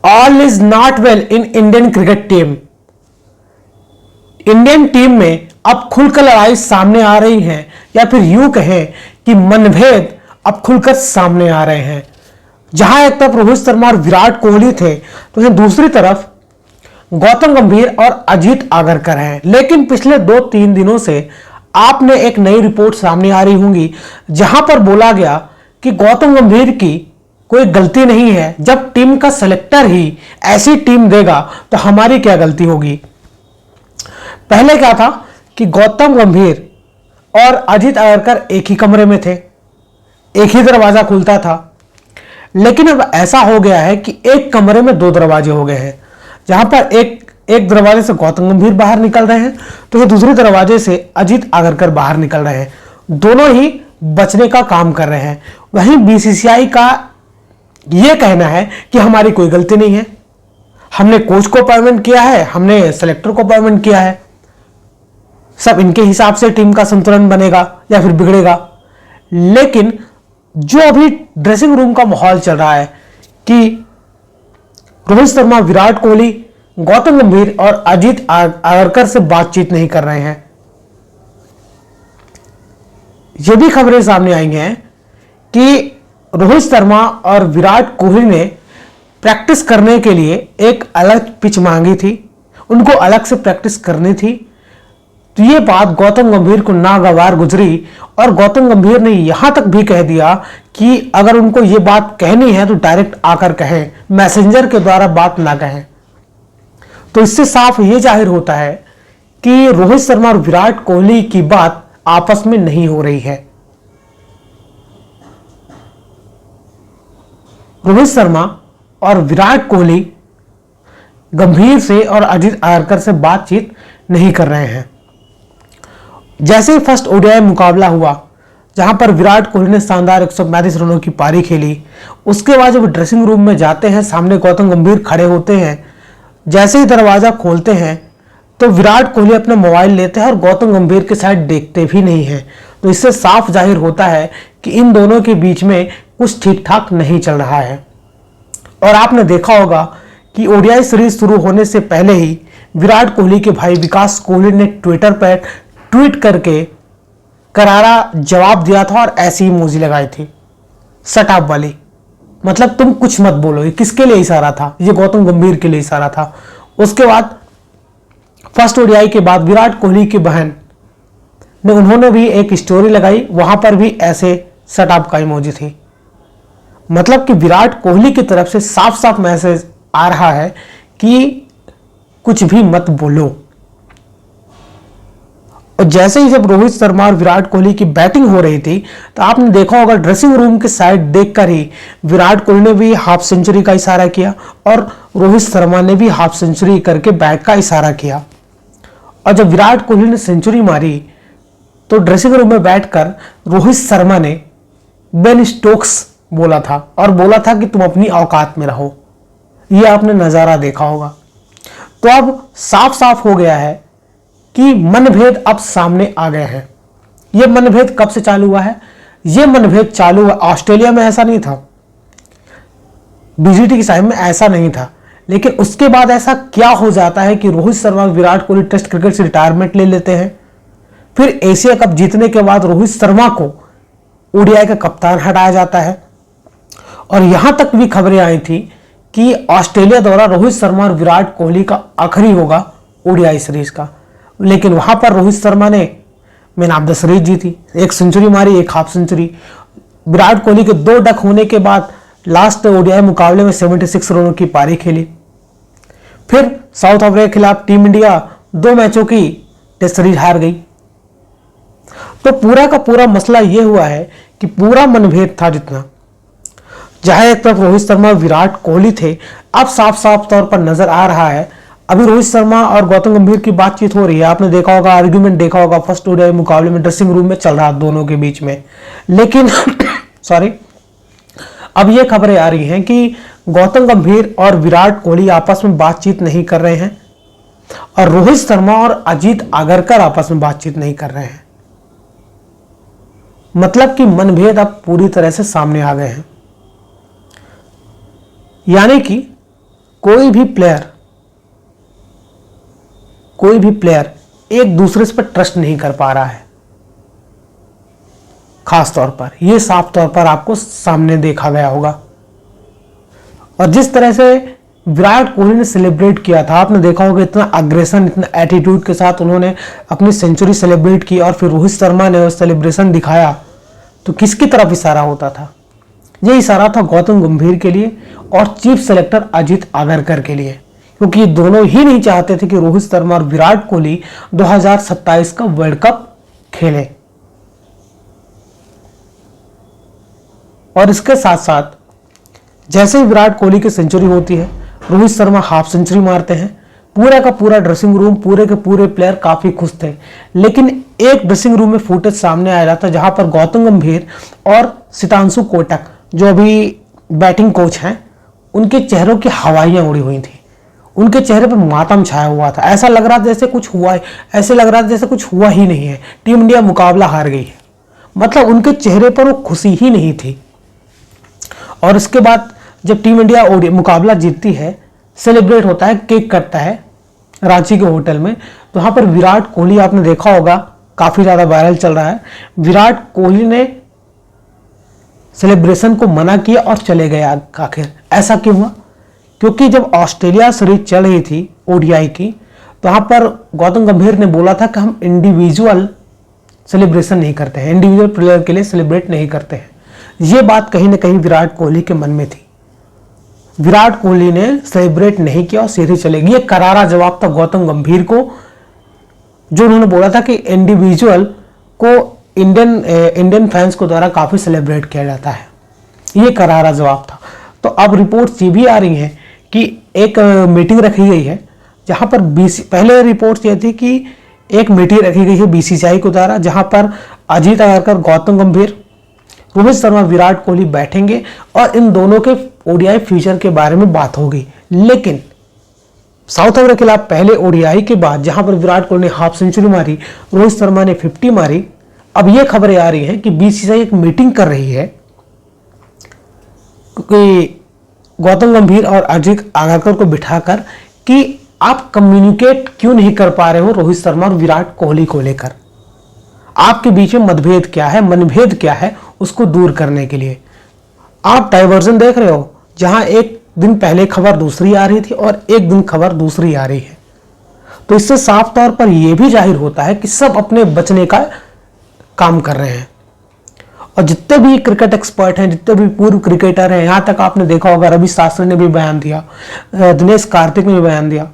All is not well in Indian cricket team. Indian team में अब खुलकर लड़ाई सामने आ रही है, या फिर यूं कहें कि मनभेद अब खुलकर सामने आ रहे हैं। जहां एक तरफ रोहित शर्मा और विराट कोहली थे, तो वहीं दूसरी तरफ गौतम गंभीर और अजीत आगरकर हैं। लेकिन पिछले 2-3 दिनों से आपने एक नई रिपोर्ट सामने आ रही होंगी, जहां पर बोला गया कि गौतम गंभीर की कोई गलती नहीं है। जब टीम का सेलेक्टर ही ऐसी टीम देगा तो हमारी क्या गलती होगी। पहले क्या था कि गौतम गंभीर और अजीत आगरकर एक ही कमरे में थे, एक ही दरवाजा खुलता था। लेकिन अब ऐसा हो गया है कि एक कमरे में 2 दरवाजे हो गए हैं, जहां पर एक दरवाजे से गौतम गंभीर बाहर निकल रहे हैं, तो ये दूसरे दरवाजे से अजीत आगरकर बाहर निकल रहे हैं। दोनों ही बचने का काम कर रहे हैं। वहीं बीसीसीआई का यह कहना है कि हमारी कोई गलती नहीं है, हमने कोच को अपॉइंटमेंट किया है, हमने सेलेक्टर को अपॉइंटमेंट किया है, सब इनके हिसाब से टीम का संतुलन बनेगा या फिर बिगड़ेगा। लेकिन जो अभी ड्रेसिंग रूम का माहौल चल रहा है कि रोहित शर्मा, विराट कोहली, गौतम गंभीर और अजीत आगरकर से बातचीत नहीं कर रहे हैं। ये भी खबरें सामने आई हैं कि रोहित शर्मा और विराट कोहली ने प्रैक्टिस करने के लिए एक अलग पिच मांगी थी, उनको अलग से प्रैक्टिस करनी थी। तो ये बात गौतम गंभीर को नागवार गुजरी और गौतम गंभीर ने यहां तक भी कह दिया कि अगर उनको ये बात कहनी है तो डायरेक्ट आकर कहें, मैसेंजर के द्वारा बात ना कहें। तो इससे साफ ये जाहिर होता है कि रोहित शर्मा और विराट कोहली की बात आपस में नहीं हो रही है। रोहित शर्मा और विराट कोहली गंभीर से और अजीत आगरकर से बातचीत नहीं कर रहे हैं। जैसे ही फर्स्ट ओडीआई मुकाबला हुआ, जहां पर विराट कोहली ने शानदार 135 रनों की पारी खेली, उसके बाद जब ड्रेसिंग रूम में जाते हैं, सामने गौतम गंभीर खड़े होते हैं। जैसे ही दरवाजा खोलते हैं तो विराट कोहली अपना मोबाइल लेते हैं और गौतम गंभीर के साइड देखते भी नहीं है। तो इससे साफ जाहिर होता है कि इन दोनों के बीच में कुछ ठीक ठाक नहीं चल रहा है। और आपने देखा होगा कि ओडीआई सीरीज शुरू होने से पहले ही विराट कोहली के भाई विकास कोहली ने ट्विटर पर ट्वीट करके करारा जवाब दिया था और ऐसी इमोजी लगाई थी, शट अप वाली। मतलब तुम कुछ मत बोलो। ये किसके लिए इशारा था? ये गौतम गंभीर के लिए इशारा था। उसके बाद फर्स्ट ओडीआई के बाद विराट कोहली की बहन ने उन्होंने भी एक स्टोरी लगाई, वहां पर भी ऐसे शट अप का इमोजी थी। मतलब कि विराट कोहली की तरफ से साफ साफ मैसेज आ रहा है कि कुछ भी मत बोलो। और जैसे ही जब रोहित शर्मा और विराट कोहली की बैटिंग हो रही थी, तो आपने देखा होगा ड्रेसिंग रूम के साइड देखकर ही विराट कोहली ने भी हाफ सेंचुरी का इशारा किया और रोहित शर्मा ने भी हाफ सेंचुरी करके बैट का इशारा किया। और जब विराट कोहली ने सेंचुरी मारी तो ड्रेसिंग रूम में बैठकर रोहित शर्मा ने बेन स्टोक्स बोला था और बोला था कि तुम अपनी औकात में रहो। यह आपने नजारा देखा होगा। तो अब साफ साफ हो गया है कि मनभेद अब सामने आ गए हैं। यह मनभेद कब से चालू हुआ है? यह मनभेद चालू हुआ ऑस्ट्रेलिया में, ऐसा नहीं था, बीजीटी के टाइम में ऐसा नहीं था। लेकिन उसके बाद ऐसा क्या हो जाता है कि रोहित शर्मा, विराट कोहली टेस्ट क्रिकेट से रिटायरमेंट ले लेते हैं। फिर एशिया कप जीतने के बाद रोहित शर्मा को ओडीआई का कप्तान हटाया जाता है। और यहां तक भी खबरें आई थी कि ऑस्ट्रेलिया द्वारा रोहित शर्मा और विराट कोहली का आखिरी होगा ओडीआई सीरीज का। लेकिन वहां पर रोहित शर्मा ने मैन ऑफ द सीरीज जीती, एक सेंचुरी मारी, एक हाफ सेंचुरी। विराट कोहली के 2 डक होने के बाद लास्ट ओडीआई मुकाबले में 76 रनों की पारी खेली। फिर साउथ अफ्रीका के खिलाफ टीम इंडिया 2 मैचों की टेस्ट सीरीज हार गई। तो पूरा का पूरा मसला यह हुआ है कि पूरा मनभेद था जितना, जहां एक तरफ रोहित शर्मा और विराट कोहली थे, अब साफ साफ तौर पर नजर आ रहा है अभी रोहित शर्मा और गौतम गंभीर की बातचीत हो रही है। आपने देखा होगा, आर्ग्यूमेंट देखा होगा फर्स्ट ओडीआई मुकाबले में ड्रेसिंग रूम में चल रहा दोनों के बीच में। लेकिन सॉरी, अब ये खबरें आ रही हैं कि गौतम गंभीर और विराट कोहली आपस में बातचीत नहीं कर रहे हैं और रोहित शर्मा और अजीत आगरकर आपस में बातचीत नहीं कर रहे हैं। मतलब कि मनभेद अब पूरी तरह से सामने आ गए हैं। यानी कि कोई भी प्लेयर एक दूसरे से पर ट्रस्ट नहीं कर पा रहा है। खास तौर पर यह साफ तौर पर आपको सामने देखा गया होगा। और जिस तरह से विराट कोहली ने सेलिब्रेट किया था, आपने देखा होगा इतना अग्रेशन, इतना एटीट्यूड के साथ उन्होंने अपनी सेंचुरी सेलिब्रेट की, और फिर रोहित शर्मा ने वो सेलिब्रेशन दिखाया, तो किसकी तरफ इशारा होता था? ये इशारा था गौतम गंभीर के लिए और चीफ सेलेक्टर अजीत आगरकर के लिए, क्योंकि ये दोनों ही नहीं चाहते थे कि रोहित शर्मा और विराट कोहली 2027 का वर्ल्ड कप खेले। और इसके साथ साथ जैसे ही विराट कोहली की सेंचुरी होती है, रोहित शर्मा हाफ सेंचुरी मारते हैं, पूरा का पूरा ड्रेसिंग रूम, पूरे के पूरे प्लेयर काफी खुश थे। लेकिन एक ड्रेसिंग रूम में फुटेज सामने आया था जहां पर गौतम गंभीर और सितांशु कोटक, जो अभी बैटिंग कोच हैं, उनके चेहरों की हवाइयां उड़ी हुई थी। उनके चेहरे पर मातम छाया हुआ था। ऐसा लग रहा था जैसे कुछ हुआ है, ऐसे लग रहा था जैसे कुछ हुआ ही नहीं है, टीम इंडिया मुकाबला हार गई है। मतलब उनके चेहरे पर वो खुशी ही नहीं थी। और इसके बाद जब टीम इंडिया मुकाबला जीतती है, सेलिब्रेट होता है, केक कटता है रांची के होटल में, तो वहां पर विराट कोहली, आपने देखा होगा, काफी ज्यादा वायरल चल रहा है, विराट कोहली ने सेलिब्रेशन को मना किया और चले गए। आखिर ऐसा क्यों हुआ? क्योंकि जब ऑस्ट्रेलिया सीरीज चल रही थी ओडीआई की, तो वहां पर गौतम गंभीर ने बोला था कि हम इंडिविजुअल सेलिब्रेशन नहीं करते हैं, इंडिविजुअल प्लेयर के लिए सेलिब्रेट नहीं करते हैं। ये बात कहीं ना कहीं विराट कोहली के मन में थी। विराट कोहली ने सेलिब्रेट नहीं किया और सीधे चले गए। ये करारा जवाब था गौतम गंभीर को, जो उन्होंने बोला था कि इंडिविजुअल को इंडियन फैंस को द्वारा काफी सेलिब्रेट किया जाता है। ये करारा जवाब था। तो अब रिपोर्ट्स ये भी आ रही हैं कि एक मीटिंग रखी गई है, जहां पर पहले रिपोर्ट्स ये थी कि एक मीटिंग रखी गई है बीसीसीआई के द्वारा, जहां पर अजीत आगरकर, गौतम गंभीर, रोहित शर्मा, विराट कोहली बैठेंगे और इन दोनों के ओडीआई फ्यूचर के बारे में बात होगी। लेकिन साउथ अफ्रीका के खिलाफ पहले ओडीआई के बाद, जहां पर विराट कोहली ने हाफ सेंचुरी मारी, रोहित शर्मा ने 50 मारी, अब ये खबरें आ रही हैं कि बीसीसीआई एक मीटिंग कर रही है क्योंकि गौतम गंभीर और अजीत आगरकर को बिठाकर कि आप कम्युनिकेट क्यों नहीं कर पा रहे हो रोहित शर्मा और विराट कोहली को लेकर, आपके बीच में मतभेद क्या है, मनभेद क्या है, उसको दूर करने के लिए। आप डाइवर्जन देख रहे हो, जहां एक दिन पहले खबर दूसरी आ रही थी और एक दिन खबर दूसरी आ रही है। तो इससे साफ तौर पर यह भी जाहिर होता है कि सब अपने बचने का काम कर रहे हैं। और जितने भी क्रिकेट एक्सपर्ट हैं, जितने भी पूर्व क्रिकेटर हैं, यहां तक आपने देखा होगा रवि शास्त्री ने भी बयान दिया, दिनेश कार्तिक ने भी बयान दिया,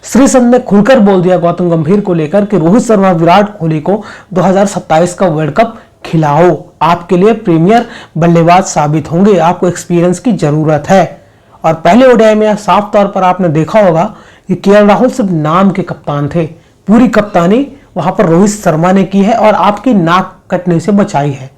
श्रीसंत ने खुलकर बोल दिया गौतम गंभीर को लेकर कि रोहित शर्मा, विराट कोहली को 2027 का वर्ल्ड कप खिलाओ, आपके लिए प्रीमियर बल्लेबाज साबित होंगे, आपको एक्सपीरियंस की जरूरत है। और पहले ओडीआई में साफ तौर पर आपने देखा होगा कि केएल राहुल सिर्फ नाम के कप्तान थे, पूरी कप्तानी वहां पर रोहित शर्मा ने की है और आपकी नाक कटने से बचाई है।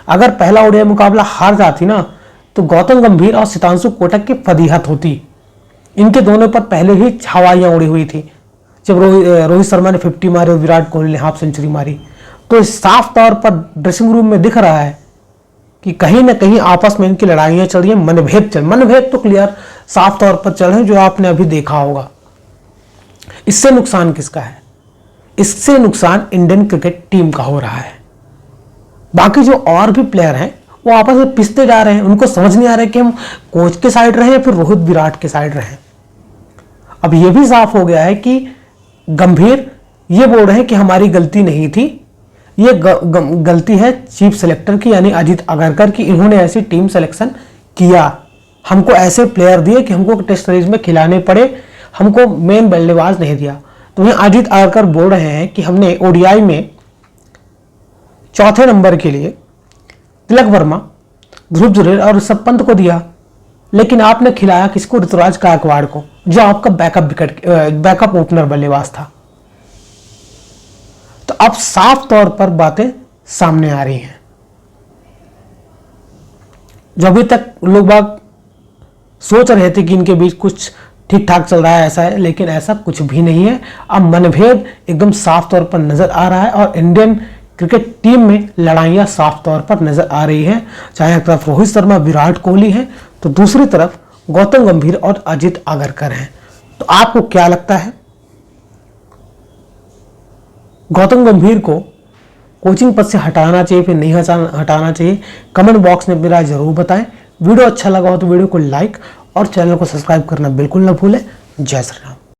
अगर पहला ओडीआई मुकाबला हार जाती ना, तो गौतम गंभीर और सितांशु कोटक की फजीहत होती। इनके दोनों पर पहले ही हवाइयां उड़ी हुई थी जब रोहित शर्मा ने 50 मारे और विराट कोहली ने हाफ सेंचुरी मारी। तो साफ तौर पर ड्रेसिंग रूम में दिख रहा है कि कहीं ना कहीं आपस में इनकी लड़ाइयां चल रही है, मनभेद तो क्लियर साफ तौर पर चल रहे हैं, जो आपने अभी देखा होगा। इससे नुकसान किसका है? इससे नुकसान इंडियन क्रिकेट टीम का हो रहा है। बाकी जो और भी प्लेयर हैं वो आपस में पिसते जा रहे हैं, उनको समझ नहीं आ रहा है कि हम कोच के साइड रहे या फिर रोहित विराट के साइड रहे। अब ये भी साफ हो गया है कि गंभीर ये बोल रहे हैं कि हमारी गलती नहीं थी, ये गलती है चीफ सेलेक्टर की, यानी अजीत आगरकर की। इन्होंने ऐसी टीम सिलेक्शन किया, हमको ऐसे प्लेयर दिए कि हमको टेस्ट सीरीज में खिलाने पड़े, हमको मेन बल्लेबाज नहीं दिया। तो वहीं अजीत आगरकर बोल रहे हैं कि हमने ओडीआई में चौथे नंबर के लिए तिलक वर्मा, ध्रुव जुरेल और ऋषभ पंत को दिया, लेकिन आपने खिलाया किसको? ऋतुराज गायकवाड़ को, जो आपका बैकअप ओपनर बल्लेबाज था। तो अब साफ तौर पर बातें सामने आ रही हैं। जो अभी तक लोग बाग सोच रहे थे कि इनके बीच कुछ ठीक ठाक चल रहा है, ऐसा है, लेकिन ऐसा कुछ भी नहीं है। अब मनभेद एकदम साफ तौर पर नजर आ रहा है और इंडियन क्रिकेट टीम में लड़ाइयां साफ तौर पर नजर आ रही हैं। चाहे एक तरफ रोहित शर्मा, विराट कोहली हैं, तो दूसरी तरफ गौतम गंभीर और अजित आगरकर हैं। तो आपको क्या लगता है, गौतम गंभीर को कोचिंग पद से हटाना चाहिए फिर नहीं हटाना चाहिए? कमेंट बॉक्स में अपनी राय जरूर बताएं। वीडियो अच्छा लगा हो तो वीडियो को लाइक और चैनल को सब्सक्राइब करना बिल्कुल ना भूलें। जय श्री राम।